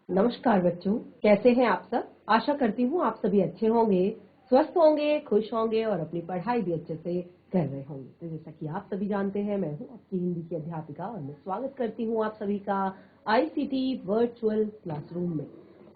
नमस्कार बच्चों, कैसे हैं आप सब। आशा करती हूँ आप सभी अच्छे होंगे, स्वस्थ होंगे, खुश होंगे और अपनी पढ़ाई भी अच्छे से कर रहे होंगे। तो जैसा कि आप सभी जानते हैं, मैं हूँ आपकी हिंदी की अध्यापिका और मैं स्वागत करती हूँ आप सभी का आईसीटी वर्चुअल क्लासरूम में।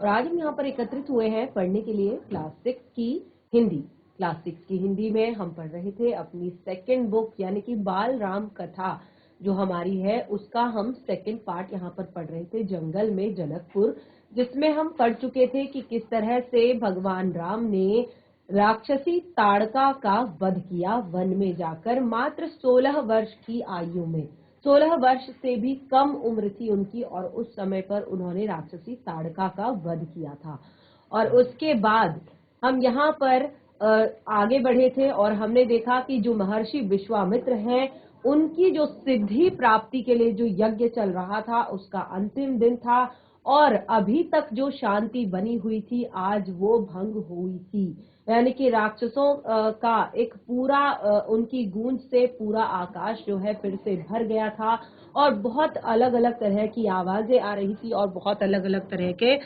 और आज हम यहाँ पर एकत्रित हुए हैं पढ़ने के लिए क्लास 6 की हिंदी। क्लास 6 की हिंदी में हम पढ़ रहे थे अपनी सेकेंड बुक यानी कि बाल राम कथा जो हमारी है, उसका हम सेकंड पार्ट यहाँ पर पढ़ रहे थे, जंगल में जनकपुर, जिसमें हम पढ़ चुके थे कि किस तरह से भगवान राम ने राक्षसी ताड़का का वध किया वन में जाकर मात्र 16 वर्ष की आयु में। 16 वर्ष से भी कम उम्र थी उनकी और उस समय पर उन्होंने राक्षसी ताड़का का वध किया था। और उसके बाद हम यहाँ पर आगे बढ़े थे और हमने देखा कि जो महर्षि विश्वामित्र हैं, उनकी जो सिद्धि प्राप्ति के लिए जो यज्ञ चल रहा था उसका अंतिम दिन था और अभी तक जो शांति बनी हुई थी आज वो भंग हुई थी। यानी कि राक्षसों का एक पूरा उनकी गूंज से पूरा आकाश जो है फिर से भर गया था और बहुत अलग अलग तरह की आवाजें आ रही थी और बहुत अलग अलग तरह के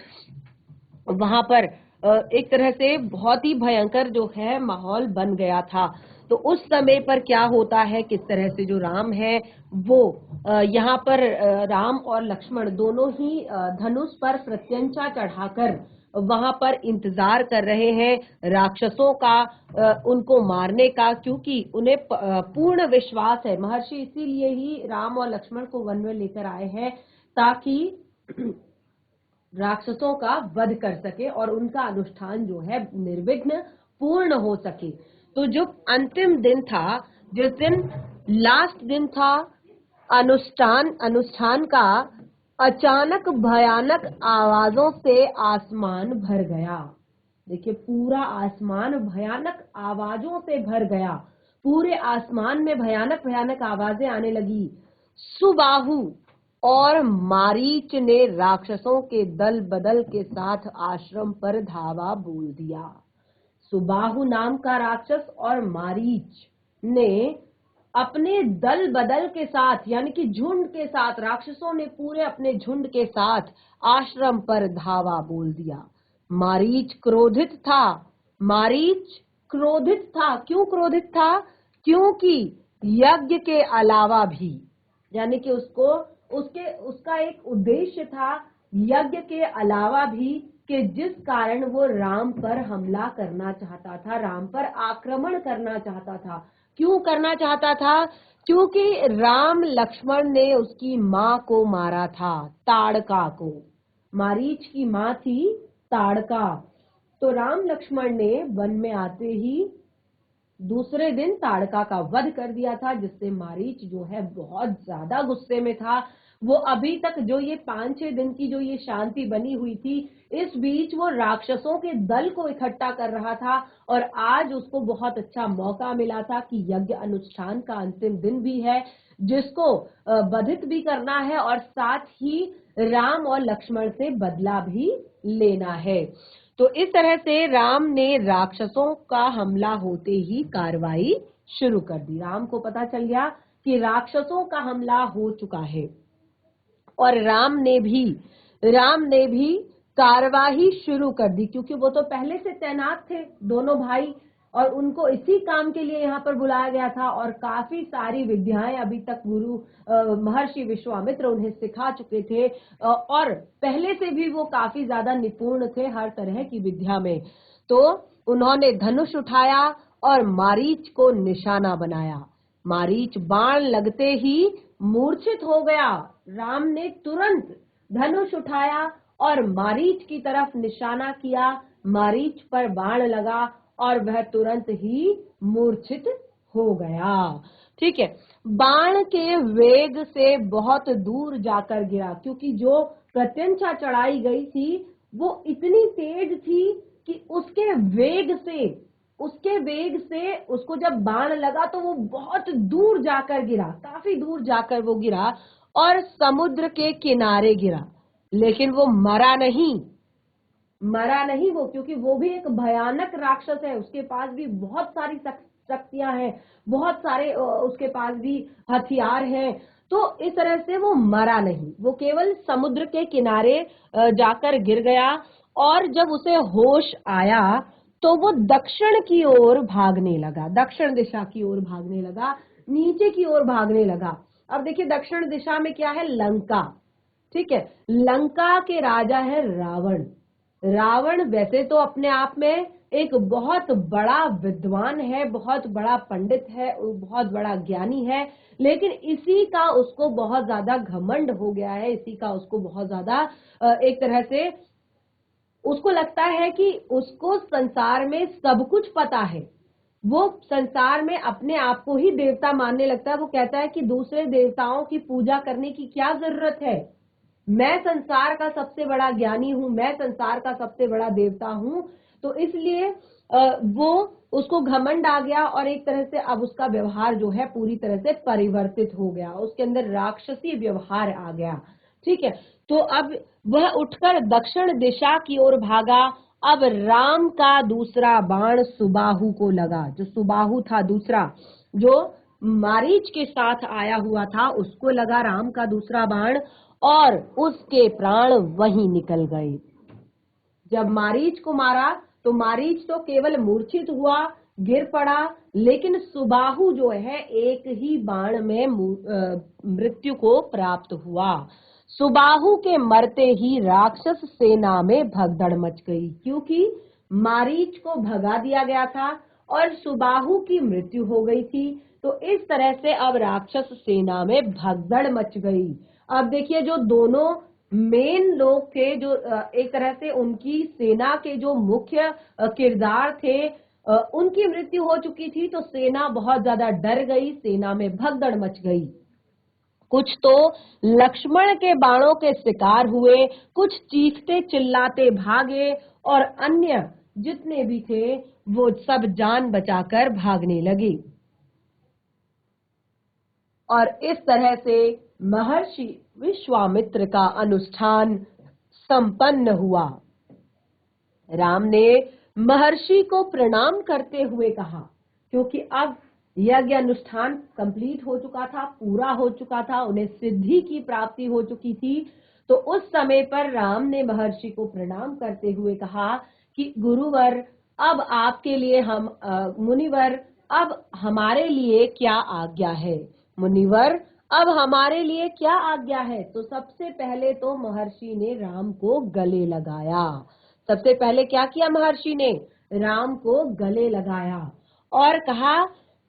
वहां पर एक तरह से बहुत ही भयंकर जो है माहौल बन गया था। तो उस समय पर क्या होता है, किस तरह से जो राम है वो यहाँ पर राम और लक्ष्मण दोनों ही धनुष पर प्रत्यंचा चढ़ाकर वहां पर इंतजार कर रहे हैं राक्षसों का, उनको मारने का, क्योंकि उन्हें पूर्ण विश्वास है। महर्षि इसीलिए ही राम और लक्ष्मण को वन में लेकर आए हैं ताकि राक्षसों का वध कर सके और उनका अनुष्ठान जो है निर्विघ्न पूर्ण हो सके। तो जो अंतिम दिन था, जिस दिन लास्ट दिन था अनुष्ठान का, अचानक भयानक आवाजों से आसमान भर गया। देखिए, पूरा आसमान भयानक आवाजों से भर गया। पूरे आसमान में भयानक भयानक आवाजें आने लगी। सुबाहु और मारीच ने राक्षसों के दल बदल के साथ आश्रम पर धावा बोल दिया। सुबाहु नाम का राक्षस और मारीच ने अपने दल बदल के साथ यानी कि झुंड के साथ, राक्षसों ने पूरे अपने झुंड के साथ आश्रम पर धावा बोल दिया। मारीच क्रोधित था। मारीच क्रोधित था। क्यों क्रोधित था? क्योंकि यज्ञ के अलावा भी, यानी कि उसका एक उद्देश्य था यज्ञ के अलावा भी, कि जिस कारण वो राम पर हमला करना चाहता था, राम पर आक्रमण करना चाहता था। क्यों करना चाहता था? क्योंकि राम लक्ष्मण ने उसकी माँ को मारा था, ताड़का को। मारीच की माँ थी ताड़का। तो राम लक्ष्मण ने वन में आते ही दूसरे दिन ताड़का का वध कर दिया था, जिससे मारीच जो है बहुत ज्यादा गुस्से में था। वो अभी तक जो ये 5-6 दिन की जो ये शांति बनी हुई थी, इस बीच वो राक्षसों के दल को इकट्ठा कर रहा था और आज उसको बहुत अच्छा मौका मिला था कि यज्ञ अनुष्ठान का अंतिम दिन भी है, जिसको वधित भी करना है और साथ ही राम और लक्ष्मण से बदला भी लेना है। तो इस तरह से राम ने राक्षसों का हमला होते ही कार्रवाई शुरू कर दी। राम को पता चल गया कि राक्षसों का हमला हो चुका है और राम ने भी कार्यवाही शुरू कर दी, क्योंकि वो तो पहले से तैनात थे दोनों भाई और उनको इसी काम के लिए यहाँ पर बुलाया गया था और काफी सारी विद्याएं अभी तक गुरु महर्षि विश्वामित्र उन्हें सिखा चुके थे और पहले से भी वो काफी ज्यादा निपुण थे हर तरह की विद्या में। तो उन्होंने धनुष उठाया और मारीच को निशाना बनाया। मारीच बाण लगते ही मूर्छित हो गया। राम ने तुरंत धनुष उठाया और मारीच की तरफ निशाना किया। मारीच पर बाण लगा और वह तुरंत ही मूर्छित हो गया। ठीक है, बाण के वेग से बहुत दूर जाकर गिरा, क्योंकि जो प्रत्यंचा चढ़ाई गई थी वो इतनी तेज थी कि उसके वेग से उसको जब बाण लगा तो वो बहुत दूर जाकर गिरा, काफी दूर जाकर वो गिरा और समुद्र के किनारे गिरा। लेकिन वो मरा नहीं वो, क्योंकि वो भी एक भयानक राक्षस है। उसके पास भी बहुत सारी शक्तियां हैं, बहुत सारे उसके पास भी हथियार हैं। तो इस तरह से वो मरा नहीं, वो केवल समुद्र के किनारे जाकर गिर गया। और जब उसे होश आया तो वो दक्षिण की ओर भागने लगा, दक्षिण दिशा की ओर भागने लगा, नीचे की ओर भागने लगा। अब देखिए दक्षिण दिशा में क्या है, लंका, ठीक है। लंका के राजा है रावण। रावण वैसे तो अपने आप में एक बहुत बड़ा विद्वान है, बहुत बड़ा पंडित है, बहुत बड़ा ज्ञानी है, लेकिन इसी का उसको बहुत ज्यादा घमंड हो गया है, इसी का उसको बहुत ज्यादा एक तरह से उसको लगता है कि उसको संसार में सब कुछ पता है। वो संसार में अपने आप को ही देवता मानने लगता है। वो कहता है कि दूसरे देवताओं की पूजा करने की क्या जरूरत है, मैं संसार का सबसे बड़ा ज्ञानी हूं, मैं संसार का सबसे बड़ा देवता हूं। तो इसलिए वो उसको घमंड आ गया और एक तरह से अब उसका व्यवहार जो है पूरी तरह से परिवर्तित हो गया, उसके अंदर राक्षसी व्यवहार आ गया, ठीक है। तो अब वह उठकर दक्षिण दिशा की ओर भागा। अब राम का दूसरा बाण सुबाहु को लगा, जो सुबाहु था दूसरा, जो मारीच के साथ आया हुआ था, उसको लगा राम का दूसरा बाण और उसके प्राण वहीं निकल गए। जब मारीच को मारा तो मारीच तो केवल मूर्छित हुआ, गिर पड़ा, लेकिन सुबाहु जो है एक ही बाण में मृत्यु को प्राप्त हुआ। सुबाहु के मरते ही राक्षस सेना में भगदड़ मच गई, क्योंकि मारीच को भगा दिया गया था और सुबाहु की मृत्यु हो गई थी। तो इस तरह से अब राक्षस सेना में भगदड़ मच गई। अब देखिए जो दोनों मेन लोग थे, जो एक तरह से उनकी सेना के जो मुख्य किरदार थे, उनकी मृत्यु हो चुकी थी। तो सेना बहुत ज्यादा डर गई, सेना में भगदड़ मच गई। कुछ तो लक्ष्मण के बाणों के शिकार हुए, कुछ चीखते चिल्लाते भागे और अन्य जितने भी थे वो सब जान बचाकर भागने लगे। और इस तरह से महर्षि विश्वामित्र का अनुष्ठान संपन्न हुआ। राम ने महर्षि को प्रणाम करते हुए कहा, क्योंकि अब यज्ञ अनुष्ठान कंप्लीट हो चुका था, पूरा हो चुका था, उन्हें सिद्धि की प्राप्ति हो चुकी थी। तो उस समय पर राम ने महर्षि को प्रणाम करते हुए कहा कि गुरुवर, अब आपके लिए हम मुनिवर, अब हमारे लिए क्या आज्ञा है? मुनिवर, अब हमारे लिए क्या आज्ञा है? तो सबसे पहले तो महर्षि ने राम को गले लगाया। सबसे पहले क्या किया महर्षि ने? राम को गले लगाया और कहा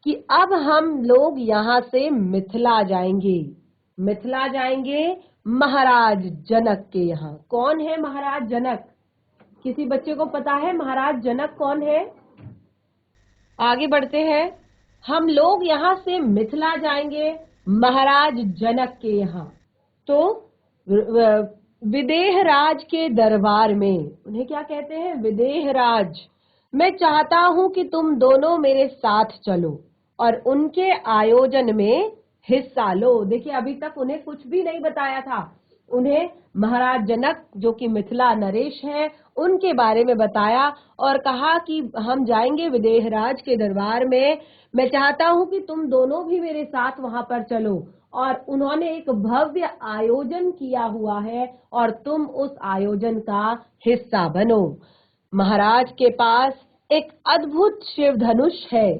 कि अब हम लोग यहाँ से मिथिला जाएंगे। मिथिला जाएंगे महाराज जनक के यहाँ। कौन है महाराज जनक? किसी बच्चे को पता है महाराज जनक कौन है? आगे बढ़ते हैं। हम लोग यहाँ से मिथिला जाएंगे महाराज जनक के यहाँ। तो विदेह राज के दरबार में, उन्हें क्या कहते हैं? विदेह राज। मैं चाहता हूं कि तुम दोनों मेरे साथ चलो और उनके आयोजन में हिस्सा लो। देखिए अभी तक उन्हें कुछ भी नहीं बताया था, उन्हें महाराज जनक जो कि मिथिला नरेश हैं उनके बारे में बताया और कहा कि हम जाएंगे विदेह राज के दरबार में, मैं चाहता हूं कि तुम दोनों भी मेरे साथ वहां पर चलो। और उन्होंने एक भव्य आयोजन किया हुआ है और तुम उस आयोजन का हिस्सा बनो। महाराज के पास एक अद्भुत शिव धनुष है,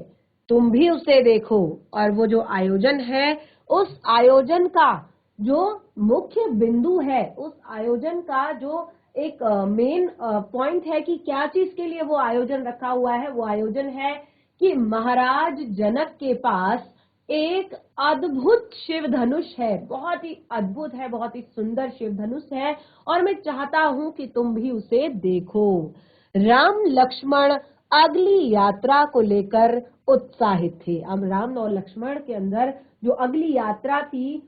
तुम भी उसे देखो। और वो जो आयोजन है, उस आयोजन का जो मुख्य बिंदु है, उस आयोजन का जो एक मेन पॉइंट है कि क्या चीज के लिए वो आयोजन रखा हुआ है, वो आयोजन है कि महाराज जनक के पास एक अद्भुत शिव धनुष है, बहुत ही अद्भुत है, बहुत ही सुंदर शिव धनुष है और मैं चाहता हूं कि तुम भी उसे देखो। राम लक्ष्मण अगली यात्रा को लेकर उत्साहित थे। अब राम और लक्ष्मण के अंदर जो अगली यात्रा थी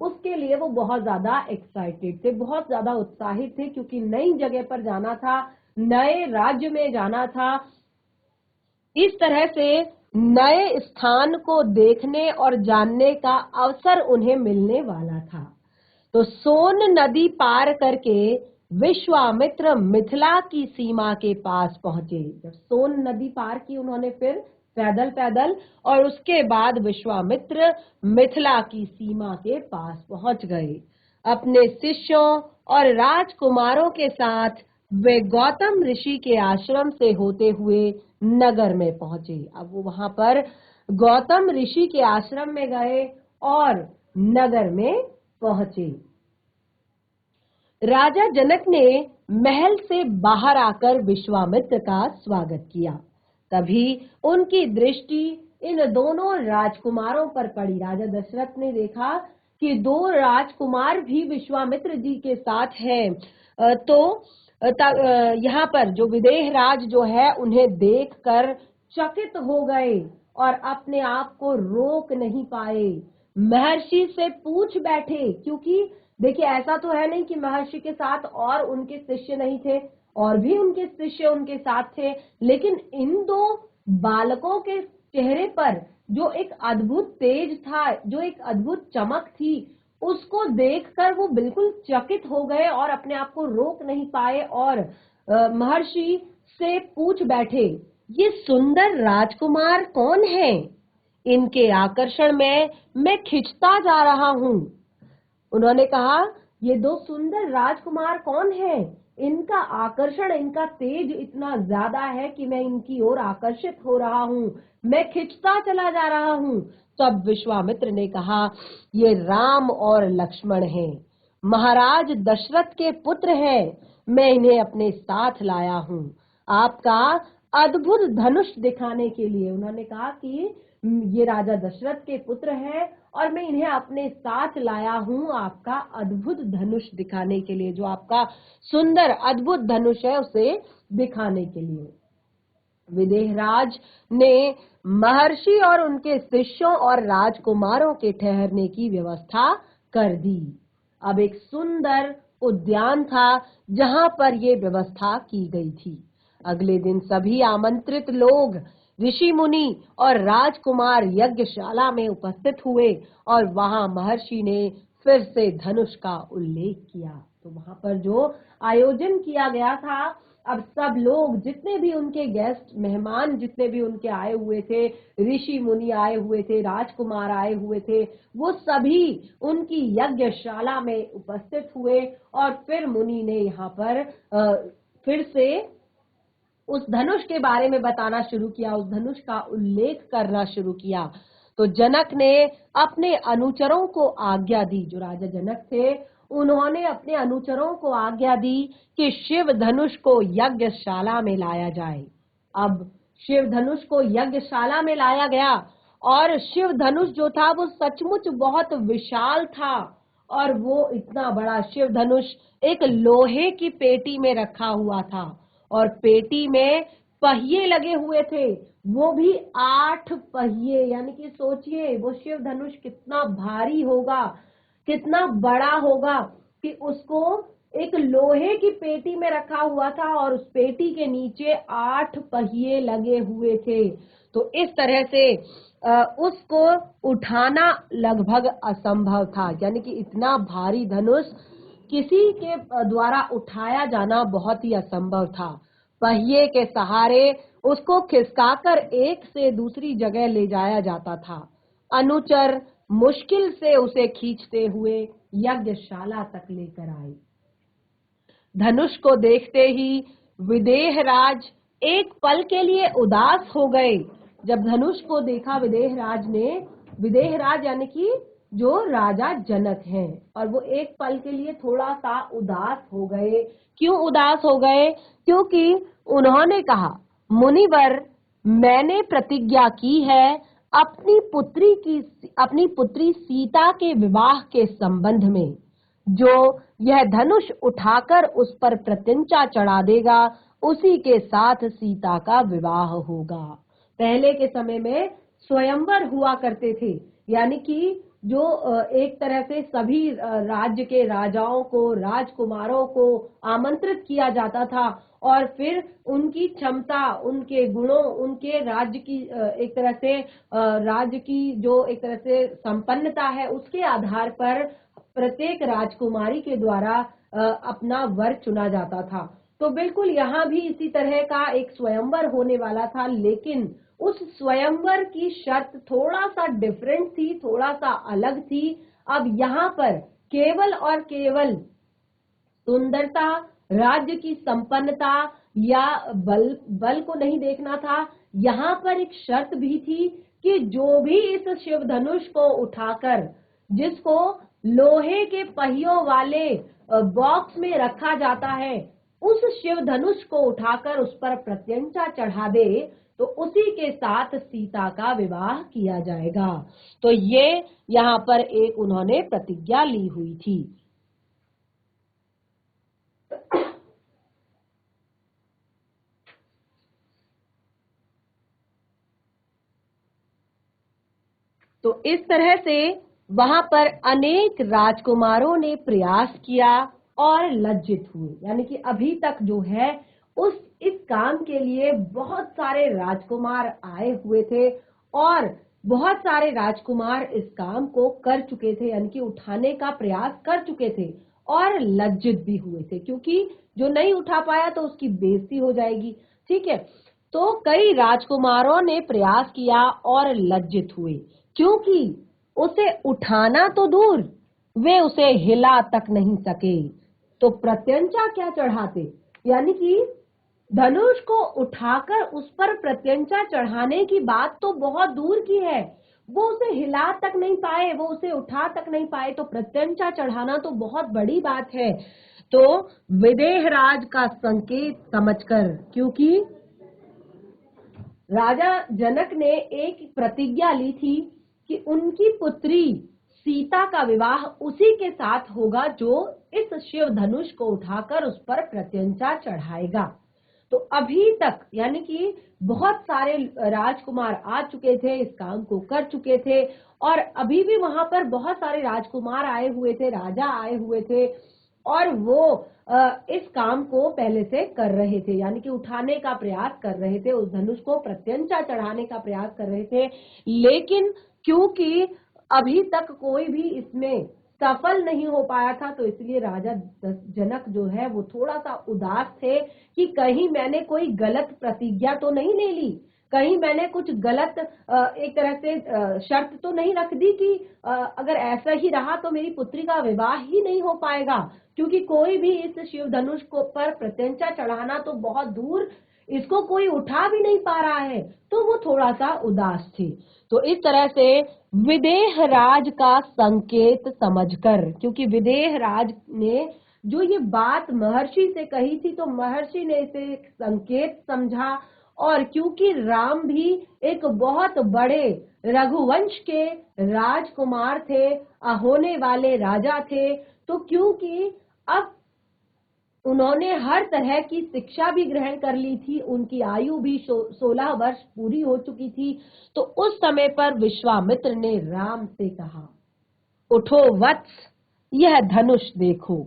उसके लिए वो बहुत ज्यादा एक्साइटेड थे, बहुत ज्यादा उत्साहित थे, क्योंकि नई जगह पर जाना था, नए राज्य में जाना था। इस तरह से नए स्थान को देखने और जानने का अवसर उन्हें मिलने वाला था। तो सोन नदी पार करके विश्वामित्र मिथिला की सीमा के पास पहुंचे। जब सोन नदी पार की उन्होंने, फिर पैदल पैदल, और उसके बाद विश्वामित्र मिथिला की सीमा के पास पहुंच गए। अपने शिष्यों और राजकुमारों के साथ वे गौतम ऋषि के आश्रम से होते हुए नगर में पहुंचे। अब वो वहां पर गौतम ऋषि के आश्रम में गए और नगर में पहुंचे। राजा जनक ने महल से बाहर आकर विश्वामित्र का स्वागत किया। तभी उनकी दृष्टि इन दोनों राजकुमारों पर पड़ी। राजा दशरथ ने देखा कि दो राजकुमार भी विश्वामित्र जी के साथ हैं। तो यहाँ पर जो विदेह राज जो है उन्हें देखकर चकित हो गए और अपने आप को रोक नहीं पाए। महर्षि से पूछ बैठे, क्योंकि देखिए ऐसा तो है नहीं कि महर्षि के साथ और उनके शिष्य नहीं थे, और भी उनके शिष्य उनके साथ थे, लेकिन इन दो बालकों के चेहरे पर जो एक अद्भुत तेज था, जो एक अद्भुत चमक थी, उसको देखकर वो बिल्कुल चकित हो गए और अपने आप को रोक नहीं पाए और महर्षि से पूछ बैठे, ये सुंदर राजकुमार कौन है? इनके आकर्षण में मैं खिंचता जा रहा हूं। उन्होंने कहा, ये दो सुंदर राजकुमार कौन हैं? इनका आकर्षण, इनका तेज इतना ज्यादा है कि मैं इनकी ओर आकर्षित हो रहा हूं, मैं खिंचता चला जा रहा हूं। तब विश्वामित्र ने कहा, ये राम और लक्ष्मण हैं, महाराज दशरथ के पुत्र हैं, मैं इन्हें अपने साथ लाया हूं आपका अद्भुत धनुष दिखाने के लिए। उन्होंने कहा कि ये राजा दशरथ के पुत्र हैं और मैं इन्हें अपने साथ लाया हूं आपका अद्भुत धनुष दिखाने के लिए, जो आपका सुंदर अद्भुत धनुष है उसे दिखाने के लिए। विदेहराज ने महर्षि और उनके शिष्यों और राजकुमारों के ठहरने की व्यवस्था कर दी। अब एक सुंदर उद्यान था जहां पर ये व्यवस्था की गई थी। अगले दिन सभी आमंत्रित लोग, ऋषि मुनि और राजकुमार यज्ञशाला में उपस्थित हुए और वहां महर्षि ने फिर से धनुष का उल्लेख किया। तो वहां पर जो आयोजन किया गया था, अब सब लोग, जितने भी उनके गेस्ट, मेहमान जितने भी उनके आए हुए थे, ऋषि मुनि आए हुए थे, राजकुमार आए हुए थे, वो सभी उनकी यज्ञशाला में उपस्थित हुए और फिर मुनि ने यहाँ पर फिर से उस धनुष के बारे में बताना शुरू किया, उस धनुष का उल्लेख करना शुरू किया। तो जनक ने अपने अनुचरों को आज्ञा दी, जो राजा जनक थे उन्होंने अपने अनुचरों को आज्ञा दी कि शिव धनुष को यज्ञशाला में लाया जाए। अब शिव धनुष को यज्ञशाला में लाया गया और शिव धनुष जो था वो सचमुच बहुत विशाल था और वो इतना बड़ा शिव धनुष एक लोहे की पेटी में रखा हुआ था और पेटी में पहिए लगे हुए थे, वो भी 8 पहिए। यानी कि सोचिए वो शिव धनुष कितना भारी होगा, कितना बड़ा होगा कि उसको एक लोहे की पेटी में रखा हुआ था और उस पेटी के नीचे 8 पहिए लगे हुए थे। तो इस तरह से उसको उठाना लगभग असंभव था। यानी कि इतना भारी धनुष किसी के द्वारा उठाया जाना बहुत ही असंभव था। पहिए के सहारे उसको खिसकाकर एक से दूसरी जगह ले जाया जाता था। अनुचर मुश्किल से उसे खींचते हुए यज्ञशाला तक लेकर आए। धनुष को देखते ही विदेहराज एक पल के लिए उदास हो गए। जब धनुष को देखा विदेहराज ने, विदेहराज यानी कि जो राजा जनक हैं, और वो एक पल के लिए थोड़ा सा उदास हो गए। क्यों उदास हो गए? क्योंकि उन्होंने कहा, मुनिवर, मैंने प्रतिज्ञा की है अपनी पुत्री सीता के विवाह के संबंध में, जो यह धनुष उठाकर उस पर प्रत्यंचा चढ़ा देगा उसी के साथ सीता का विवाह होगा। पहले के समय में स्वयंवर हुआ करते थे, यानी कि जो एक तरह से सभी राज्य के राजाओं को, राजकुमारों को आमंत्रित किया जाता था और फिर उनकी क्षमता, उनके गुणों, उनके राज्य की एक तरह से राज्य की जो एक तरह से संपन्नता है, उसके आधार पर प्रत्येक राजकुमारी के द्वारा अपना वर चुना जाता था। तो बिल्कुल यहाँ भी इसी तरह का एक स्वयंवर होने वाला था, लेकिन उस स्वयंवर की शर्त थोड़ा सा डिफरेंट थी, थोड़ा सा अलग थी। अब यहाँ पर केवल और केवल सुंदरता, राज्य की संपन्नता या बल को नहीं देखना था। यहाँ पर एक शर्त भी थी कि जो भी इस शिव धनुष को उठाकर, जिसको लोहे के पहियों वाले बॉक्स में रखा जाता है, उस शिव धनुष को उठाकर उस पर प्रत्यंचा चढ़ा दे तो उसी के साथ सीता का विवाह किया जाएगा। तो ये यहाँ पर एक उन्होंने प्रतिज्ञा ली हुई थी। तो इस तरह से वहां पर अनेक राजकुमारों ने प्रयास किया और लज्जित हुए। यानी कि अभी तक जो है इस काम के लिए बहुत सारे राजकुमार आए हुए थे और बहुत सारे राजकुमार इस काम को कर चुके थे, यानी कि उठाने का प्रयास कर चुके थे और लज्जित भी हुए थे, क्योंकि जो नहीं उठा पाया तो उसकी बेइज्जती हो जाएगी। ठीक है, तो कई राजकुमारों ने प्रयास किया और लज्जित हुए, क्योंकि उसे उठाना तो दूर, वे उसे हिला तक नहीं सके। तो प्रत्यंचा क्या चढ़ाते, यानी कि धनुष को उठाकर उस पर प्रत्यंचा चढ़ाने की बात तो बहुत दूर की है, वो उसे हिला तक नहीं पाए, वो उसे उठा तक नहीं पाए, तो प्रत्यंचा चढ़ाना तो बहुत बड़ी बात है। तो विदेहराज का संकेत समझकर, क्योंकि राजा जनक ने एक प्रतिज्ञा ली थी कि उनकी पुत्री सीता का विवाह उसी के साथ होगा जो इस शिव धनुष को उठाकर उस पर प्रत्यंचा चढ़ाएगा। तो अभी तक यानी कि बहुत सारे राजकुमार आ चुके थे, इस काम को कर चुके थे, और अभी भी वहां पर बहुत सारे राजकुमार आए हुए थे, राजा आए हुए थे, और वो इस काम को पहले से कर रहे थे, यानी कि उठाने का प्रयास कर रहे थे, उस धनुष को प्रत्यंचा चढ़ाने का प्रयास कर रहे थे। लेकिन क्योंकि अभी तक कोई भी इसमें सफल नहीं हो पाया था, तो इसलिए राजा जनक जो है वो थोड़ा सा उदास थे कि कहीं मैंने कोई गलत प्रतिज्ञा तो नहीं ले ली, कहीं मैंने कुछ गलत एक तरह से शर्त तो नहीं रख दी कि अगर ऐसा ही रहा तो मेरी पुत्री का विवाह ही नहीं हो पाएगा, क्योंकि कोई भी इस शिव धनुष को पर प्रत्यंचा चढ़ाना तो बहुत दूर, इसको कोई उठा भी नहीं पा रहा है। तो वो थोड़ा सा उदास थे। तो इस तरह से विदेह राज का संकेत समझकर, क्योंकि विदेह राज ने जो ये बात महर्षि से कही थी, तो महर्षि ने इसे एक संकेत समझा, और क्योंकि राम भी एक बहुत बड़े रघुवंश के राजकुमार थे, होने वाले राजा थे, तो क्योंकि अब उन्होंने हर तरह की शिक्षा भी ग्रहण कर ली थी, उनकी आयु भी 16 वर्ष पूरी हो चुकी थी, तो उस समय पर विश्वामित्र ने राम से कहा, उठो वत्स, यह धनुष देखो।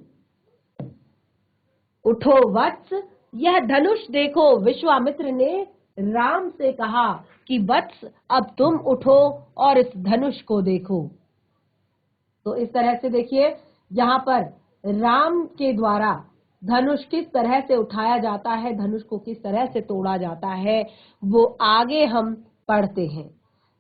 उठो वत्स, यह धनुष देखो। विश्वामित्र ने राम से कहा कि वत्स, अब तुम उठो और इस धनुष को देखो। तो इस तरह से देखिए, यहाँ पर राम के द्वारा धनुष किस तरह से उठाया जाता है, धनुष को किस तरह से तोड़ा जाता है, वो आगे हम पढ़ते हैं।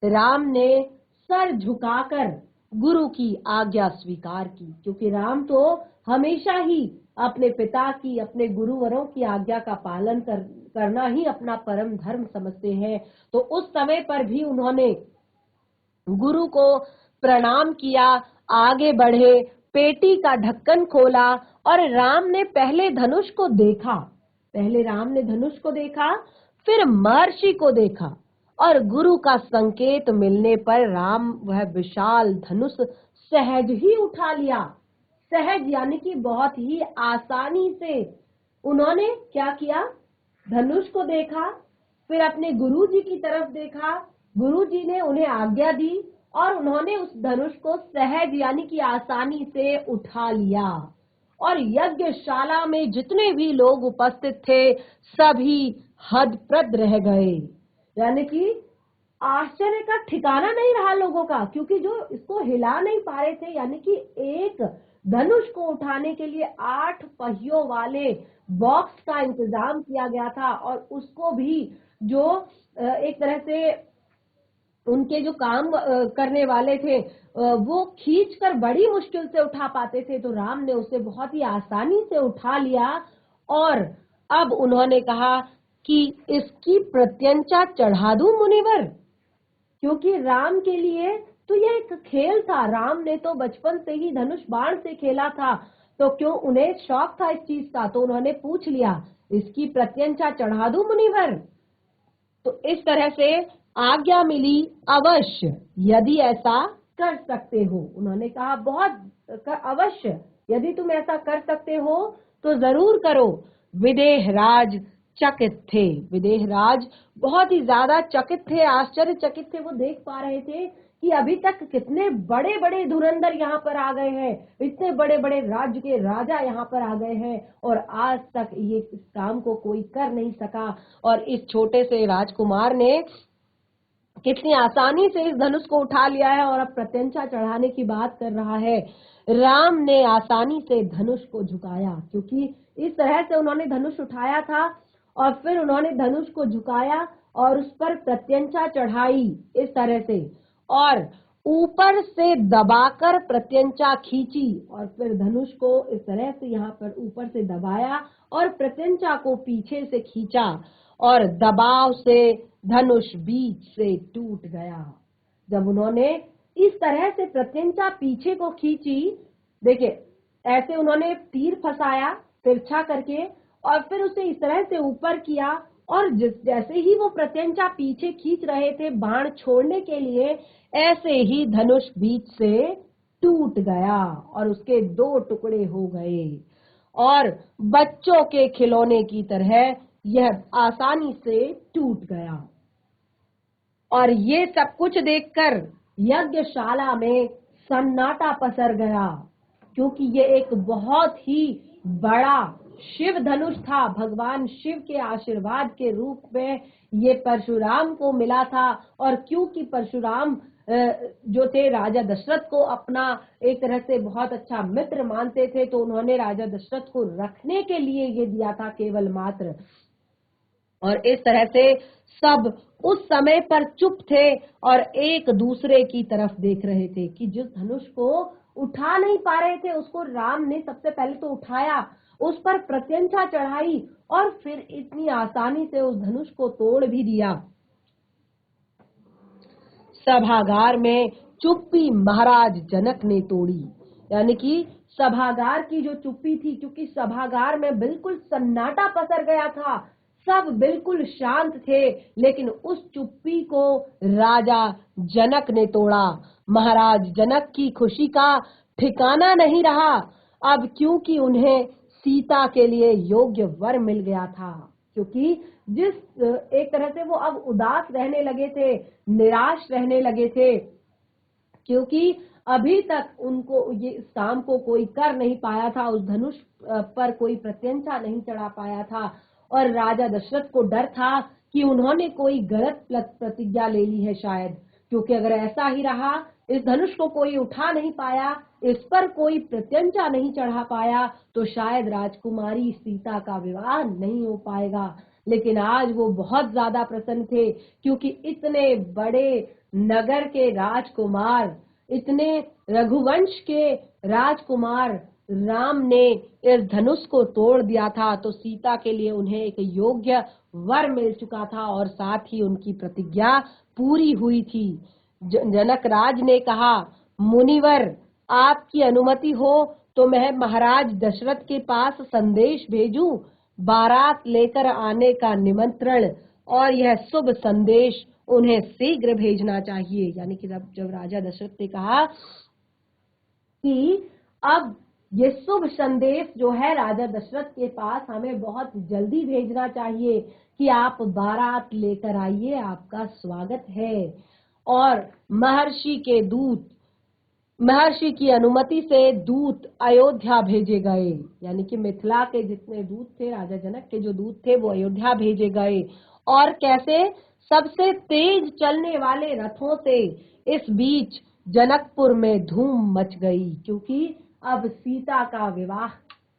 राम ने सर झुकाकर गुरु की आज्ञा स्वीकार की, क्योंकि राम तो हमेशा ही अपने पिता की, अपने गुरुवरों की आज्ञा का पालन करना ही अपना परम धर्म समझते हैं। तो उस समय पर भी उन्होंने गुरु को प्रणाम किया, आगे बढ़े, पेटी का ढक्कन खोला और राम ने पहले धनुष को देखा। पहले राम ने धनुष को देखा, फिर महर्षि को देखा, और गुरु का संकेत मिलने पर राम वह विशाल धनुष सहज ही उठा लिया। सहज यानी कि बहुत ही आसानी से उन्होंने क्या किया, धनुष को देखा, फिर अपने गुरुजी की तरफ देखा, गुरुजी ने उन्हें आज्ञा दी और उन्होंने उस धनुष को सहज यानी कि आसानी से उठा लिया। और यज्ञशाला में जितने भी लोग उपस्थित थे सभी हतप्रभ रह गए, यानी कि आश्चर्य का ठिकाना नहीं रहा लोगों का, क्योंकि जो इसको हिला नहीं पा रहे थे, यानी कि एक धनुष को उठाने के लिए 8 पहियों वाले बॉक्स का इंतजाम किया गया था और उसको भी जो एक तरह से उनके जो काम करने वाले थे वो खींचकर बड़ी मुश्किल से उठा पाते थे, तो राम ने उसे बहुत ही आसानी से उठा लिया। और अब उन्होंने कहा कि इसकी प्रत्यंचा चढ़ा दूं मुनिवर, क्योंकि राम के लिए तो यह एक खेल था। राम ने तो बचपन से ही धनुष बाण से खेला था, तो क्यों उन्हें शौक था इस चीज का, तो उन्होंने पूछ लिया इसकी प्रत्यंचा चढ़ा दूं मुनिवर। तो इस तरह से आज्ञा मिली, अवश्य यदि ऐसा कर सकते हो। उन्होंने कहा बहुत अवश्य, यदि तुम ऐसा कर सकते हो तो जरूर करो। विदेहराज चकित थे, विदेहराज बहुत ही ज्यादा चकित थे, आश्चर्यचकित थे। वो देख पा रहे थे कि अभी तक कितने बड़े बड़े धुरंधर यहाँ पर आ गए हैं, इतने बड़े बड़े राज्य के राजा यहाँ पर आ गए हैं और आज तक ये इस काम को कोई कर नहीं सका। और इस छोटे से राजकुमार ने कितनी आसानी से इस धनुष को उठा लिया है और अब प्रत्यंचा चढ़ाने की बात कर रहा है। राम ने आसानी से धनुष को झुकाया, क्योंकि इस तरह से उन्होंने धनुष उठाया था और फिर उन्होंने धनुष को झुकाया और उस पर प्रत्यंचा चढ़ाई इस तरह से, और ऊपर से दबाकर प्रत्यंचा खींची और फिर धनुष को इस तरह से यहाँ पर ऊपर से दबाया और प्रत्यंचा को पीछे से खींचा और दबाव से धनुष बीच से टूट गया। जब उन्होंने इस तरह से प्रत्यंचा पीछे को खींची, देखिए ऐसे उन्होंने तीर फंसाया तिरछा करके और फिर उसे इस तरह से ऊपर किया और जैसे ही वो प्रत्यंचा पीछे खींच रहे थे बाण छोड़ने के लिए, ऐसे ही धनुष बीच से टूट गया और उसके 2 टुकड़े हो गए और बच्चों के खिलौने की तरह यह आसानी से टूट गया। और ये सब कुछ देखकर यज्ञशाला में सन्नाटा पसर गया, क्योंकि ये एक बहुत ही बड़ा शिव धनुष था। भगवान शिव के आशीर्वाद के रूप में ये परशुराम को मिला था। और क्योंकि परशुराम जो थे राजा दशरथ को अपना एक तरह से बहुत अच्छा मित्र मानते थे, तो उन्होंने राजा दशरथ को रखने के लिए ये दिया था केवल मात्र। और इस तरह से सब उस समय पर चुप थे और एक दूसरे की तरफ देख रहे थे कि जिस धनुष को उठा नहीं पा रहे थे उसको राम ने सबसे पहले तो उठाया, उस पर प्रत्यंचा चढ़ाई और फिर इतनी आसानी से उस धनुष को तोड़ भी दिया। सभागार में चुप्पी महाराज जनक ने तोड़ी, यानी कि सभागार की जो चुप्पी थी, क्योंकि सभागार में बिल्कुल सन्नाटा पसर गया था, सब बिल्कुल शांत थे, लेकिन उस चुप्पी को राजा जनक ने तोड़ा। महाराज जनक की खुशी का ठिकाना नहीं रहा अब, क्योंकि उन्हें सीता के लिए योग्य वर मिल गया था। क्योंकि जिस एक तरह से वो अब उदास रहने लगे थे, निराश रहने लगे थे, क्योंकि अभी तक उनको ये इस काम को कोई कर नहीं पाया था, उस धनुष पर कोई प्रत्यंचा नहीं चढ़ा पाया था। और राजा दशरथ को डर था कि उन्होंने कोई गलत प्रतिज्ञा ले ली है शायद, क्योंकि अगर ऐसा ही रहा, इस धनुष को कोई उठा नहीं पाया, इस पर कोई प्रत्यंचा नहीं चढ़ा पाया, तो शायद राजकुमारी सीता का विवाह नहीं हो पाएगा। लेकिन आज वो बहुत ज्यादा प्रसन्न थे, क्योंकि इतने बड़े नगर के राजकुमार, इतने रघुवंश के राजकुमार राम ने इस धनुष को तोड़ दिया था, तो सीता के लिए उन्हें एक योग्य वर मिल चुका था और साथ ही उनकी प्रतिज्ञा पूरी हुई थी। जनक राज ने कहा, मुनिवर आपकी अनुमति हो तो मैं महाराज दशरथ के पास संदेश भेजूं, बारात लेकर आने का निमंत्रण, और यह शुभ संदेश उन्हें शीघ्र भेजना चाहिए। यानी कि जब राजा दशरथ ने कहा कि अब ये शुभ संदेश जो है राजा दशरथ के पास हमें बहुत जल्दी भेजना चाहिए कि आप बारात लेकर आइए, आपका स्वागत है। और महर्षि की अनुमति से दूत अयोध्या भेजे गए, यानी कि मिथिला के जितने दूत थे, राजा जनक के जो दूत थे, वो अयोध्या भेजे गए। और कैसे? सबसे तेज चलने वाले रथों से। इस बीच जनकपुर में धूम मच गई, क्योंकि अब सीता का विवाह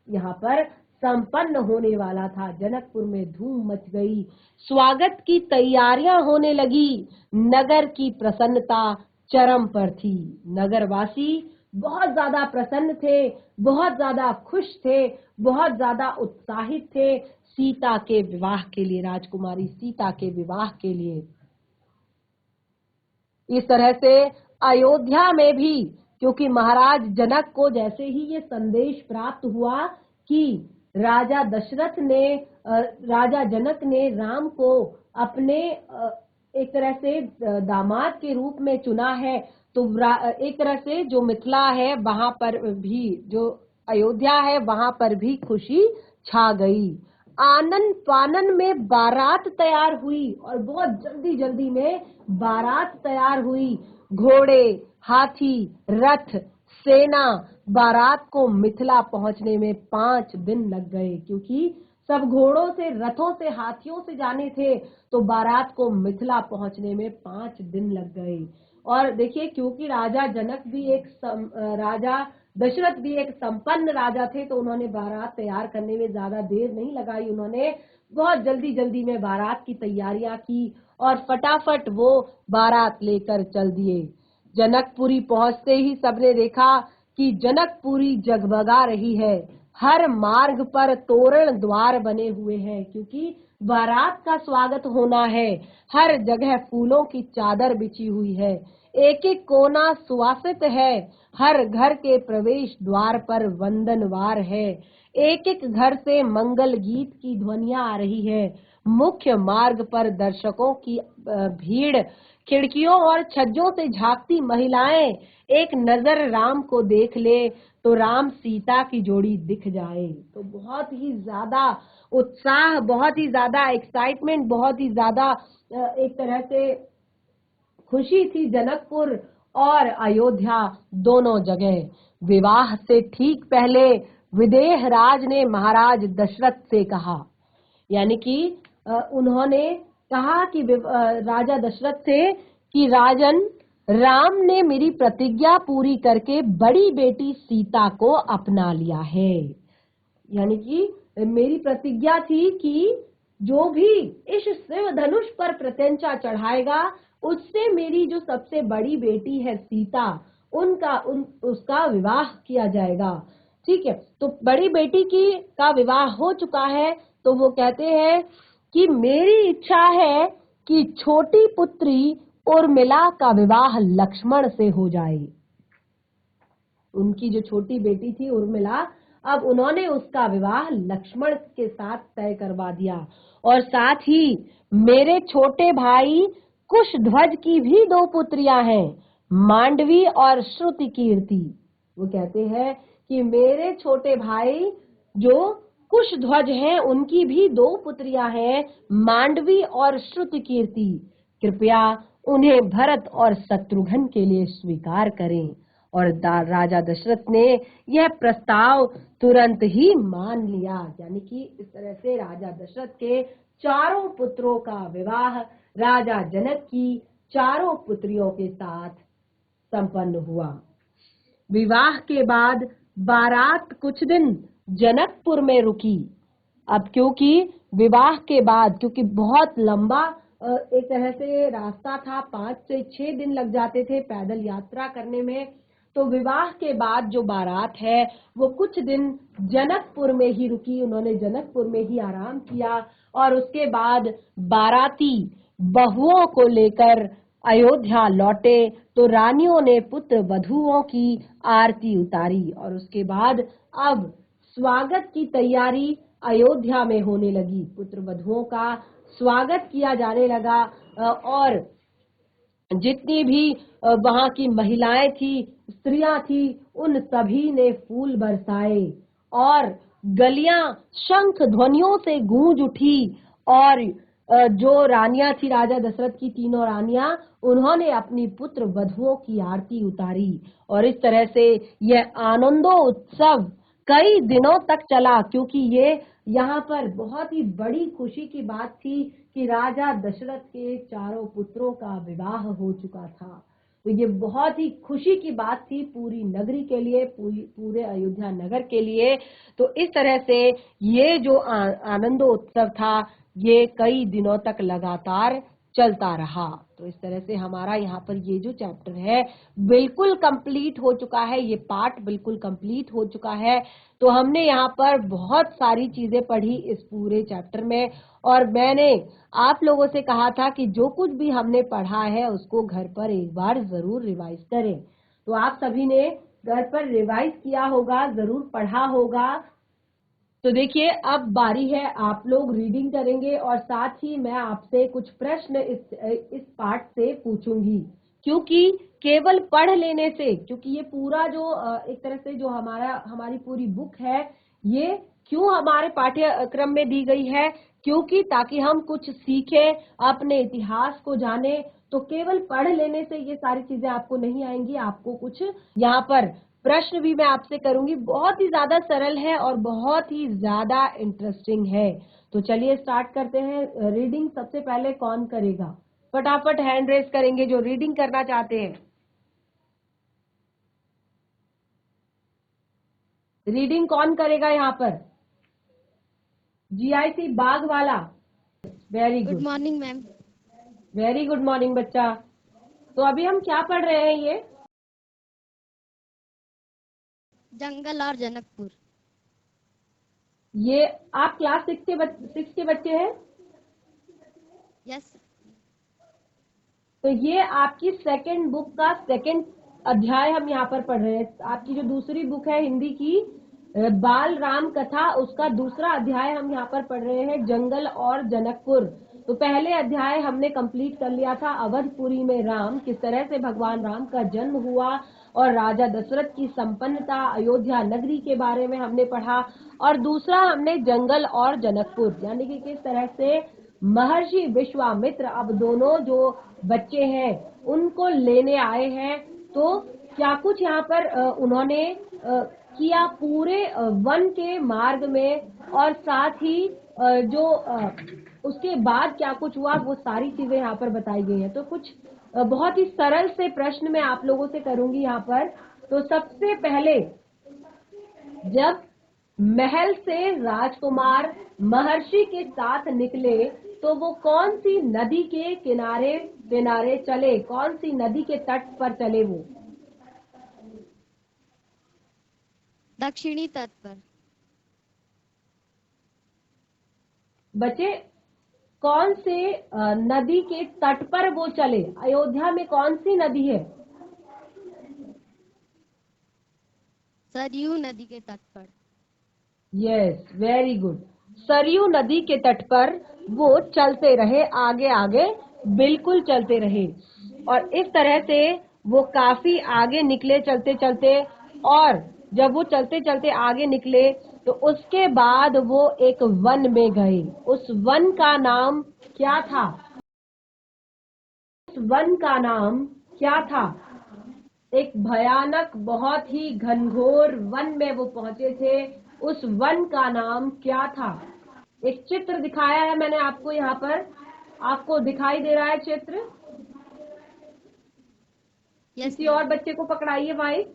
यहाँ पर संपन्न होने वाला था। जनकपुर में धूम मच गई, स्वागत की तैयारियां होने लगी, नगर की प्रसन्नता चरम पर थी। नगरवासी बहुत ज्यादा प्रसन्न थे, बहुत ज्यादा खुश थे, बहुत ज्यादा उत्साहित थे सीता के विवाह के लिए, राजकुमारी सीता के विवाह के लिए। इस तरह से अयोध्या में भी, क्योंकि महाराज जनक को जैसे ही ये संदेश प्राप्त हुआ कि राजा दशरथ ने राजा जनक ने राम को अपने एक तरह से दामाद के रूप में चुना है, तो एक तरह से जो मिथिला है वहां पर भी, जो अयोध्या है वहां पर भी खुशी छा गई। आनन फानन में बारात तैयार हुई और बहुत जल्दी जल्दी में बारात तैयार हुई। घोड़े, हाथी, रथ, सेना, बारात को मिथिला पहुंचने में 5 दिन लग गए, क्योंकि सब घोड़ों से, रथों से, हाथियों से जाने थे, तो बारात को मिथिला पहुंचने में 5 दिन लग गए। और देखिए, क्योंकि राजा जनक भी राजा दशरथ भी एक संपन्न राजा थे, तो उन्होंने बारात तैयार करने में ज्यादा देर नहीं लगाई। उन्होंने बहुत जल्दी जल्दी में बारात की तैयारियां की और फटाफट वो बारात लेकर चल दिए। जनकपुरी पहुंचते ही सबने देखा कि जनकपुरी जगमगा रही है। हर मार्ग पर तोरण द्वार बने हुए हैं, क्योंकि बारात का स्वागत होना है। हर जगह फूलों की चादर बिछी हुई है, एक एक कोना सुवासित है। हर घर के प्रवेश द्वार पर वंदनवार है, एक एक घर से मंगल गीत की ध्वनियां आ रही है। मुख्य मार्ग पर दर्शकों की भीड़, खिड़कियों और छज्जों से झांकती महिलाएं एक नजर राम को देख ले तो राम सीता की जोड़ी दिख जाए। तो बहुत ही ज्यादा उत्साह, बहुत ही ज्यादा एक्साइटमेंट, बहुत ही ज्यादा एक तरह से खुशी थी जनकपुर और अयोध्या दोनों जगह। विवाह से ठीक पहले विदेह राज ने महाराज दशरथ से कहा, यानी कि उन्होंने कहा कि राजा दशरथ से कि राजन, राम ने मेरी प्रतिज्ञा पूरी करके बड़ी बेटी सीता को अपना लिया है। यानी कि मेरी प्रतिज्ञा थी कि जो भी इस शिव धनुष पर प्रत्यंचा चढ़ाएगा, उससे मेरी जो सबसे बड़ी बेटी है सीता, उसका विवाह किया जाएगा। ठीक है, तो बड़ी बेटी का विवाह हो चुका है, तो वो कहते हैं कि मेरी इच्छा है कि छोटी पुत्री उर्मिला का विवाह लक्ष्मण से हो जाए। उनकी जो छोटी बेटी थी उर्मिला, अब उन्होंने उसका विवाह लक्ष्मण के साथ तय करवा दिया। और साथ ही मेरे छोटे भाई कुशध्वज की भी 2 पुत्रियां हैं, मांडवी और श्रुति कीर्ति। वो कहते हैं कि मेरे छोटे भाई जो कुशध्वज हैं, उनकी भी 2 पुत्रियां हैं, मांडवी और श्रुति कीर्ति। कृपया उन्हें भरत और शत्रुघ्न के लिए स्वीकार करें। और राजा दशरथ ने यह प्रस्ताव तुरंत ही मान लिया। यानी कि इस तरह से राजा दशरथ के 4 पुत्रों का विवाह राजा जनक की 4 पुत्रियों के साथ संपन्न हुआ। विवाह के बाद बारात कुछ दिन जनकपुर में रुकी। अब क्योंकि विवाह के बाद, क्योंकि बहुत लंबा एक तरह से रास्ता था, 5 से 6 दिन लग जाते थे पैदल यात्रा करने में, तो विवाह के बाद जो बारात है वो कुछ दिन जनकपुर में ही रुकी। उन्होंने जनकपुर में ही आराम किया और उसके बाद बाराती बहुओं को लेकर अयोध्या लौटे, तो रानियों ने पुत्र वधुओं की आरती उतारी और उसके बाद अब स्वागत की तैयारी अयोध्या में होने लगी। पुत्र वधुओं का स्वागत किया जाने लगा और जितनी भी वहां की महिलाएं थी, स्त्रियां थी, उन सभी ने फूल बरसाए और गलियां शंख ध्वनियों से गूंज उठी। और जो रानियां थी राजा दशरथ की, 3 रानियां, उन्होंने अपनी पुत्र वधुओं की आरती उतारी। और इस तरह से यह आनंदो उत्सव कई दिनों तक चला, क्योंकि ये यहाँ पर बहुत ही बड़ी खुशी की बात थी कि राजा दशरथ के 4 पुत्रों का विवाह हो चुका था। तो ये बहुत ही खुशी की बात थी पूरी नगरी के लिए, पूरे अयोध्या नगर के लिए। तो इस तरह से ये जो आनंदोत्सव था ये कई दिनों तक लगातार चलता रहा। तो इस तरह से हमारा यहाँ पर ये जो चैप्टर है बिल्कुल कंप्लीट हो चुका है, ये पार्ट बिल्कुल कंप्लीट हो चुका है। तो हमने यहाँ पर बहुत सारी चीजें पढ़ी इस पूरे चैप्टर में, और मैंने आप लोगों से कहा था कि जो कुछ भी हमने पढ़ा है उसको घर पर एक बार जरूर रिवाइज करें। तो आप सभी ने घर पर रिवाइज किया होगा, जरूर पढ़ा होगा। तो देखिए अब बारी है, आप लोग रीडिंग करेंगे और साथ ही मैं आपसे कुछ प्रश्न इस पार्ट से पूछूंगी, क्योंकि केवल पढ़ लेने से, क्योंकि ये पूरा जो एक तरह से जो हमारी पूरी बुक है ये क्यों हमारे पाठ्यक्रम में दी गई है, क्योंकि ताकि हम कुछ सीखें, अपने इतिहास को जाने। तो केवल पढ़ लेने से ये सारी चीजें आपको नहीं आएंगी, आपको कुछ यहाँ पर प्रश्न भी मैं आपसे करूंगी, बहुत ही ज्यादा सरल है और बहुत ही ज्यादा इंटरेस्टिंग है। तो चलिए स्टार्ट करते हैं। रीडिंग सबसे पहले कौन करेगा? फटाफट हैंड रेस करेंगे जो रीडिंग करना चाहते हैं। रीडिंग कौन करेगा यहाँ पर? जीआईसी बाग वाला, very good. Good morning ma'am. Very good morning बच्चा। तो अभी हम क्या पढ़ रहे हैं? ये जंगल और जनकपुर। ये आप क्लास 6 के बच्चे हैं? यस। तो ये आपकी सेकंड बुक का सेकंड अध्याय हम यहाँ पर पढ़ रहे हैं। आपकी जो दूसरी बुक है हिंदी की बाल राम कथा, उसका दूसरा अध्याय हम यहाँ पर पढ़ रहे हैं, जंगल और जनकपुर। तो पहले अध्याय हमने कंप्लीट कर लिया था, अवधपुरी में राम, किस तरह से भगवान राम का जन्म हुआ और राजा दशरथ की संपन्नता, अयोध्या नगरी के बारे में हमने पढ़ा। और दूसरा हमने जंगल और जनकपुर, यानी कि किस तरह से महर्षि विश्वामित्र अब दोनों जो बच्चे हैं उनको लेने आए हैं। तो क्या कुछ यहाँ पर उन्होंने किया पूरे वन के मार्ग में, और साथ ही जो उसके बाद क्या कुछ हुआ, वो सारी चीजें यहाँ पर बताई गई हैं। तो कुछ बहुत ही सरल से प्रश्न मैं आप लोगों से करूंगी यहाँ पर। तो सबसे पहले जब महल से राजकुमार महर्षि के साथ निकले तो वो कौन सी नदी के किनारे किनारे चले, कौन सी नदी के तट पर चले? वो दक्षिणी तट पर। बच्चे कौन से नदी के तट पर वो चले? अयोध्या में कौन सी नदी है? सरयू नदी के तट पर। Yes, very good. सरयू नदी के तट पर वो चलते रहे, आगे आगे बिल्कुल चलते रहे। और इस तरह से वो काफी आगे निकले चलते चलते, और जब वो चलते चलते आगे निकले तो उसके बाद वो एक वन में गए। उस वन का नाम क्या था? उस वन का नाम क्या था? एक भयानक, बहुत ही घनघोर वन में वो पहुंचे थे। उस वन का नाम क्या था? एक चित्र दिखाया है मैंने आपको यहाँ पर, आपको दिखाई दे रहा है चित्र? यस किसी और मैम। बच्चे को पकड़ाइए भाई।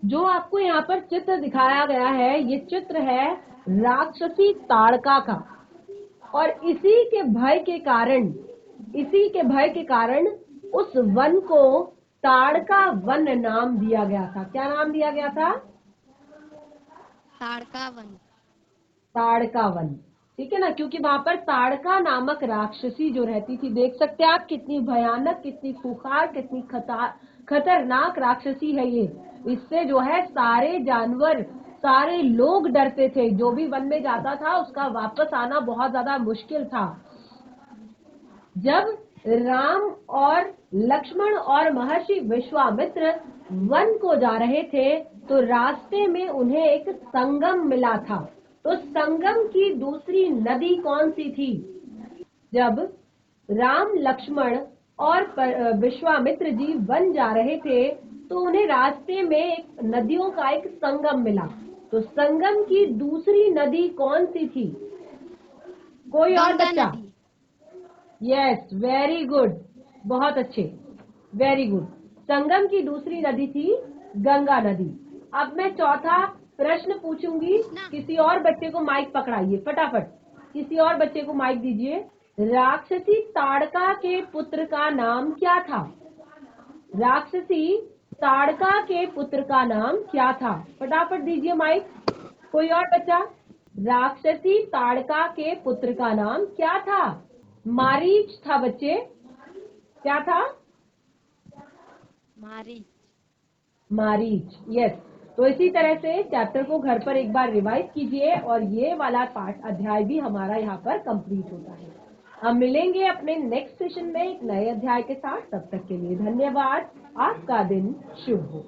जो आपको यहाँ पर चित्र दिखाया गया है, ये चित्र है राक्षसी ताड़का का। और इसी के भय के कारण उस वन को ताड़का वन नाम दिया गया था। क्या नाम दिया गया था? ताड़का वन। ताड़का वन, ठीक है ना, क्योंकि वहां पर ताड़का नामक राक्षसी जो रहती थी। देख सकते हैं आप कितनी भयानक, कितनी खूंखार, कितनी खतरनाक राक्षसी है ये। इससे जो है सारे जानवर, सारे लोग डरते थे। जो भी वन में जाता था उसका वापस आना बहुत ज्यादा मुश्किल था। जब राम और लक्ष्मण और महर्षि विश्वामित्र वन को जा रहे थे तो रास्ते में उन्हें एक संगम मिला था। तो संगम की दूसरी नदी कौन सी थी? जब राम, लक्ष्मण और विश्वामित्र जी वन जा रहे थे तो उन्हें रास्ते में एक नदियों का एक संगम मिला। तो संगम की दूसरी नदी कौन सी थी? कोई और गंगा बच्चा? नदी। यस, वेरी गुड, बहुत अच्छे, वेरी गुड। संगम की दूसरी नदी थी गंगा नदी। अब मैं चौथा प्रश्न पूछूंगी, किसी और बच्चे को माइक पकड़ाइए फटाफट, किसी और बच्चे को माइक दीजिए। राक्षसी ताड़का के पुत्र का नाम क्या था? राक्षसी ताड़का के पुत्र का नाम क्या था? फटाफट दीजिए माइक। कोई और बच्चा? राक्षसी ताड़का के पुत्र का नाम क्या था? मारीच था बच्चे। क्या था? मारीच। मारीच, यस। तो इसी तरह से चैप्टर को घर पर एक बार रिवाइज कीजिए और ये वाला पाठ अध्याय भी हमारा यहाँ पर कंप्लीट होता है। हम मिलेंगे अपने नेक्स्ट सेशन में एक नए अध्याय के साथ। तब तक के लिए धन्यवाद। आपका दिन शुभ हो।